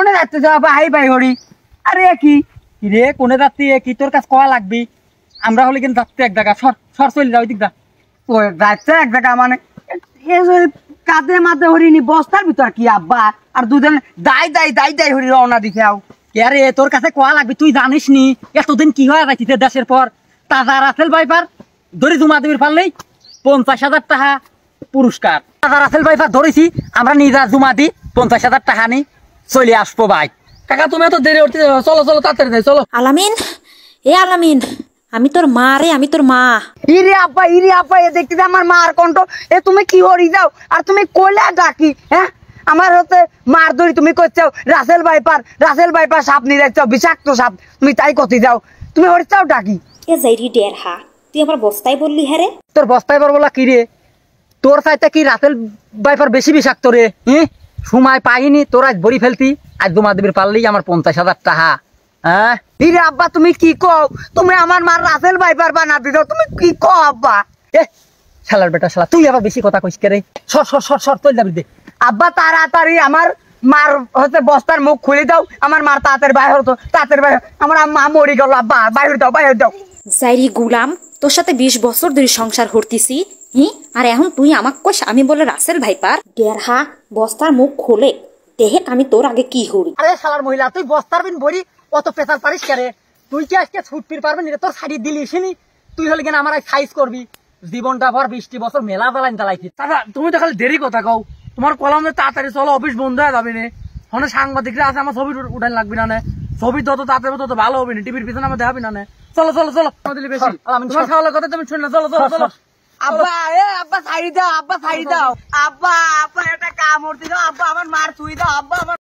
কোনে যাচ্ছে আব্বা হাই ভাই হরি আরে কি রে কোনে যাচ্ছি কি তোর কাছে কয়া লাগবি আমরা হলে কিন্তু যাচ্ছে এক জায়গা সর চলে যাও দিক দা ও যাচ্ছে এক জায়গা মানে কাঁধে মাঝে হরিনি বস্তার ভিতর কি আব্বা আর দুজন দাই হরি রওনা দিতে আও আরে তোর কাছে কয়া লাগবি তুই জানিস নি এতদিন কি হয়ে যাচ্ছে দেশের পর তাজা রাসেল ভাইপার ধরি জমা দিবির পারলেই 50,000 টাকা পুরস্কার তাজা রাসেল ভাইপার ধরেছি আমরা নিজা জমা দি 50,000 টাকা নি চলে আসবো ভাই কাকা তুমি এত দেরি উঠতে চলো তাড়াতাড়ি যাই চলো আলামিন আলামিন আমি তোর মা রে আমি তোর মা ইরে আব্বা এ দেখতে আমার মার কণ্ঠ এ তুমি কি হরি যাও আর তুমি কইলা ডাকি হ্যাঁ আমার হতে মার ধরি তুমি কইছাও রাসেল ভাইপার সাপ নিয়ে যাচ্ছাও বিষাক্ত সাপ তুমি তাই কতি যাও তুমি হরি চাও ডাকি এ যাইরি ডেরহা তুই আমার বস্তায় বললি হ্যাঁ রে তোর বস্তায় বলা কি রে তোর চাইতে কি রাসেল ভাইপার বেশি বিষাক্ত রে সময় পাইনি তোর আজ বড়ি ফেলতি আজ জমা দিবির পারলেই আমার 50,000 টাকা হ্যাঁ ইরে আব্বা তুমি কি কও তুমি আমার মার রাসেল ভাইপার বানা দিছো তুমি কি কও আব্বা শালার বেটা শালা তুই আবার বেশি কথা কইস রে সর তুই যাবি দে আব্বা তাড়াতাড়ি আমার মার হচ্ছে বস্তার মুখ খুলে দাও আমার মার তাড়াতাড়ি বাইরে আমার মা মরি গেল আব্বা বাইরে দাও যাইরি গুলাম তোর সাথে 20 বছর ধরে সংসার করতেছি আর এখন তুই আমাক কইস আমি বলে রাসেল ভাইপার ডেরহা বস্তার মুখ খোলে দেহে আমি তোর আগে কি হরি আরে শালার মহিলা তুই বস্তার বিন ভরি অত প্রেসার পারিস কে তুই কি আজকে ছুটপির পারবি না তোর শাড়ি দিলিস নি তুই হলে কেন আমার সাইজ করবি জীবনটা ভর 20 বছর মেলা জ্বালাইন জ্বালাইছি দাদা তুমি তো খালি দেরি কথা কও তোমার কলমে তাড়াতাড়ি চলো অফিস বন্ধ হয়ে যাবে না ওখানে সাংবাদিকরা আছে আমার ছবি উঠান লাগবে না ছবি যত তাড়াতাড়ি তত ভালো হবে না টিভির পিছনে আমার দেখাবি না চলো আমাদের বেশি তোমার খাওয়ার কথা তুমি শুনে চলো আব্বা আব্বা সাইড দাও আব্বা এটা কাম করতে দাও আব্বা আমার মার ছুঁই দাও আব্বা